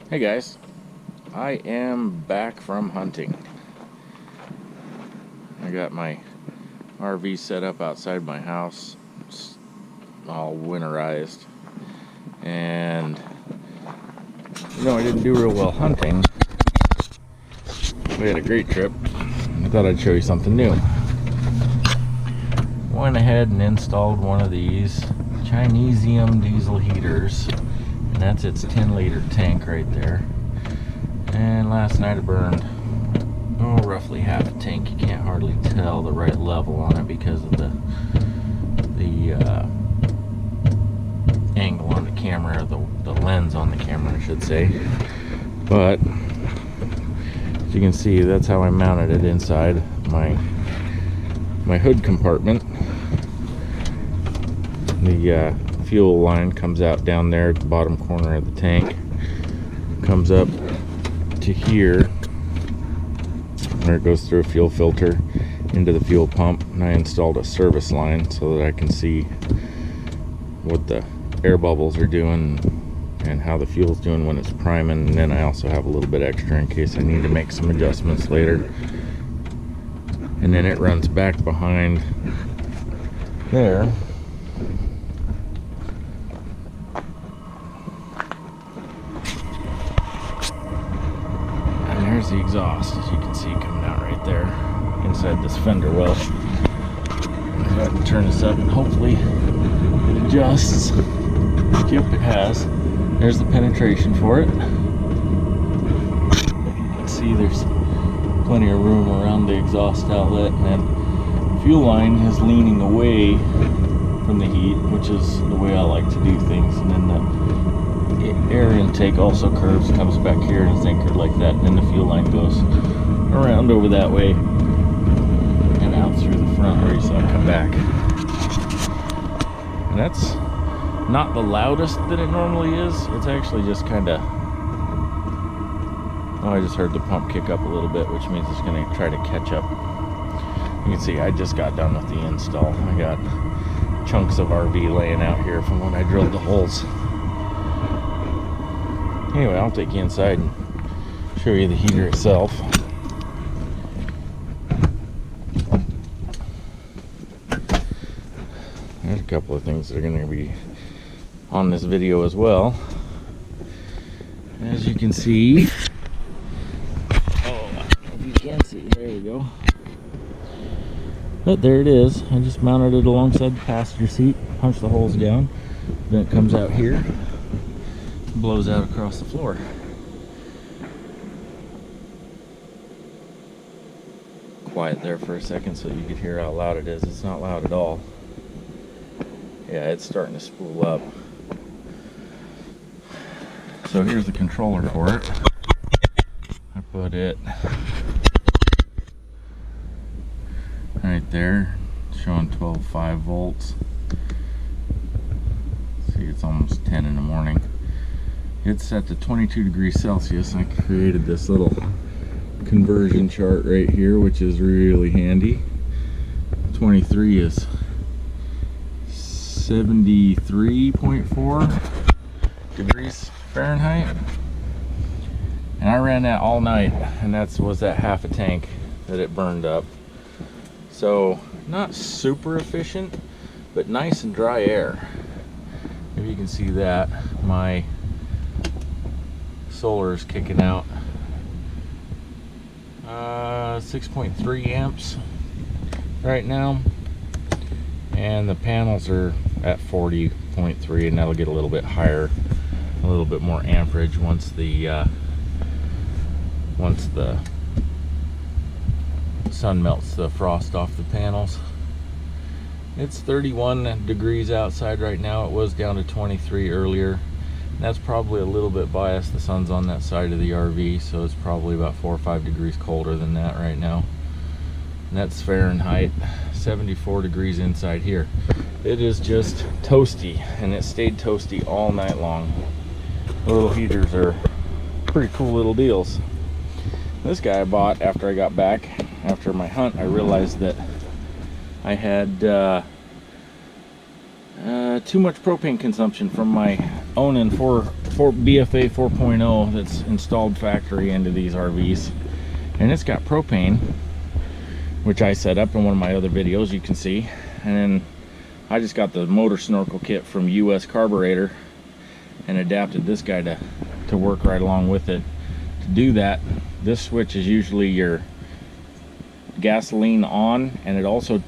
Hey guys, I am back from hunting. I got my RV set up outside my house, it's all winterized, and I didn't do real well hunting. We had a great trip. I thought I'd show you something new. Went ahead and installed one of these Chinesium diesel heaters, and that's its 10-liter tank right there. And last night it burned roughly half a tank. You can't hardly tell the right level on it because of the angle on the camera, or the lens on the camera I should say. But as you can see, that's how I mounted it inside my hood compartment. The fuel line comes out down there at the bottom corner of the tank, comes up to here where it goes through a fuel filter into the fuel pump, and I installed a service line so that I can see what the air bubbles are doing and how the fuel's doing when it's priming. And then I also have a little bit extra in case I need to make some adjustments later. And then it runs back behind there. There's the exhaust, as you can see, coming out right there inside this fender well. I'll go ahead and turn this up and hopefully it adjusts. Yep, it has. There's the penetration for it. You can see there's plenty of room around the exhaust outlet, and then the fuel line is leaning away from the heat, which is the way I like to do things. And then the air intake also curves, comes back here and is anchored like that, and then the fuel line goes around over that way and out through the front where you saw it come back. And that's not the loudest that it normally is. It's actually just kind of, I just heard the pump kick up a little bit, which means it's going to try to catch up. You can see I just got done with the install. I got chunks of RV laying out here from when I drilled the holes. Anyway, I'll take you inside and show you the heater itself. There's a couple of things that are going to be on this video as well. As you can see, I don't know if you can see, there we go. But there it is. I just mounted it alongside the passenger seat, punched the holes down, then it comes out here, blows out across the floor. Quiet there for a second so you could hear how loud it is. It's not loud at all. Yeah, it's starting to spool up. So here's the controller for it. I put it right there, showing 12.5 volts. See, it's almost 10 in the morning. It's set to 22 degrees Celsius. I created this little conversion chart right here, which is really handy. 23 is 73.4 degrees Fahrenheit. And I ran that all night, and that was at half a tank that it burned up. So not super efficient, but nice and dry air. If you can see that, my solar is kicking out 6.3 amps right now, and the panels are at 40.3, and that'll get a little bit higher, a little bit more amperage once the sun melts the frost off the panels. It's 31 degrees outside right now. It was down to 23 earlier. That's probably a little bit biased. The sun's on that side of the RV, so it's probably about 4 or 5 degrees colder than that right now. And that's Fahrenheit. 74 degrees inside here. It is just toasty, and it stayed toasty all night long. The little heaters are pretty cool little deals. This guy I bought after I got back after my hunt. I realized that I had too much propane consumption from my Onan 4 BFA 4.0 that's installed factory into these RVs, and it's got propane, which I set up in one of my other videos, you can see. And then I just got the motor snorkel kit from US Carburetor and adapted this guy to work right along with it. To do that, this switch is usually your gasoline on, and it also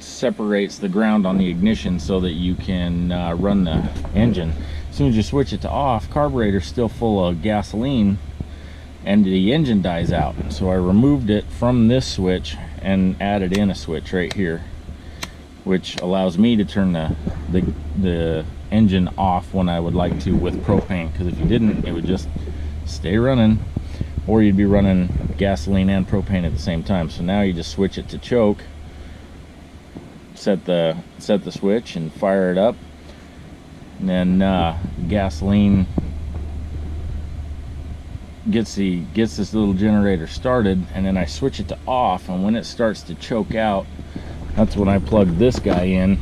separates the ground on the ignition so that you can run the engine. As soon as you switch it to off, carburetor's still full of gasoline and the engine dies out. So I removed it from this switch and added in a switch right here, which allows me to turn the engine off when I would like to with propane, because if you didn't, it would just stay running, or you'd be running gasoline and propane at the same time. So now you just switch it to choke, set the switch and fire it up, and then gasoline gets this little generator started, and then I switch it to off, and when it starts to choke out, that's when I plug this guy in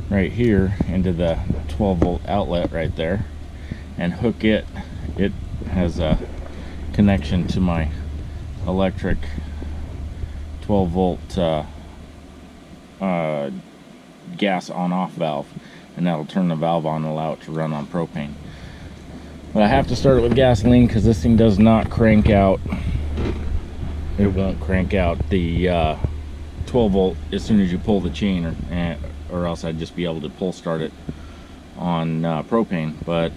right here into the 12-volt outlet right there and hook it. It has a connection to my electric 12-volt gas on-off valve, and that'll turn the valve on and allow it to run on propane. But I have to start it with gasoline because this thing does not crank out. It won't crank out the 12-volt as soon as you pull the chain, or else I'd just be able to pull start it on propane, but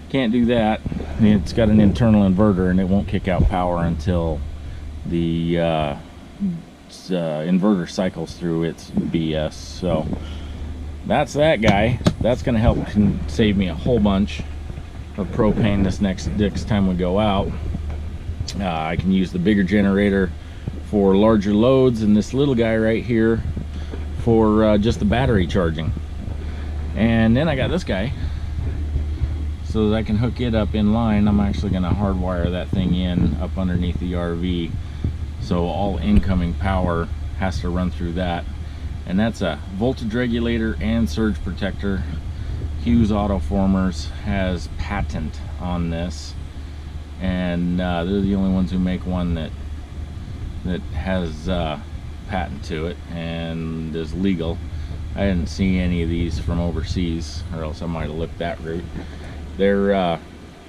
can't do that. It's got an internal inverter and it won't kick out power until the inverter cycles through its BS. So that's that guy. That's going to help save me a whole bunch of propane this next time we go out. I can use the bigger generator for larger loads, and this little guy right here for just the battery charging. And then I got this guy so that I can hook it up in line. I'm actually going to hardwire that thing in up underneath the RV, so all incoming power has to run through that. And that's a voltage regulator and surge protector. Hughes Autoformers has patent on this, and they're the only ones who make one that has patent to it and is legal. I didn't see any of these from overseas, or else I might have looked that route.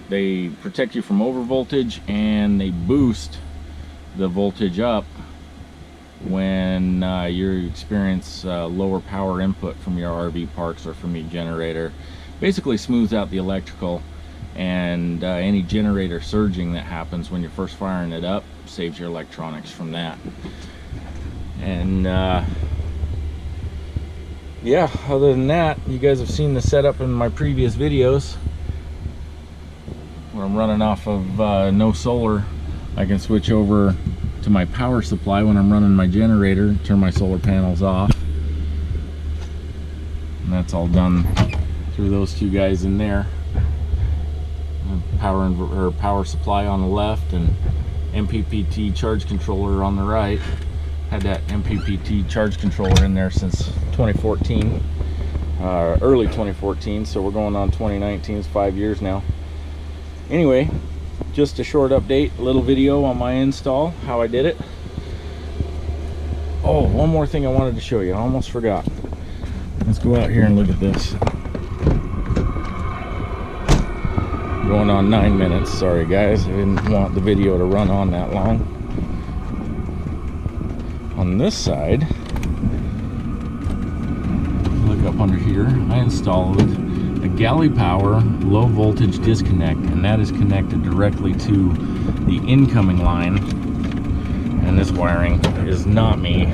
They protect you from over voltage, and they boost the voltage up when you experience lower power input from your RV parks or from your generator. Basically smooths out the electrical, and any generator surging that happens when you're first firing it up saves your electronics from that. And yeah, other than that, you guys have seen the setup in my previous videos where I'm running off of no solar. I can switch over to my power supply when I'm running my generator, turn my solar panels off, and that's all done through those two guys in there. Power supply on the left and MPPT charge controller on the right. Had that MPPT charge controller in there since 2014, early 2014, so we're going on 2019. It's 5 years now. Anyway, just a short update, a little video on my install, how I did it. Oh, one more thing I wanted to show you, I almost forgot. Let's go out here and look at this. Going on 9 minutes, sorry guys, I didn't want the video to run on that long. On this side, look up under here, I installed a galley power low voltage disconnect, and that is connected directly to the incoming line. And this wiring is not me,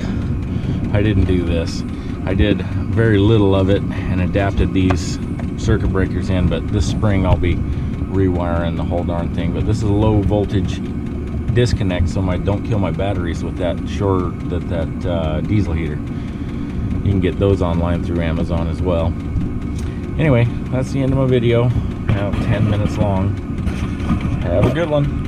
I didn't do this. I did very little of it and adapted these circuit breakers in, but this spring I'll be rewiring the whole darn thing. But this is a low voltage disconnect, so I don't kill my batteries with that diesel heater. You can get those online through Amazon as well. Anyway, that's the end of my video. Now 10 minutes long. Have a good one.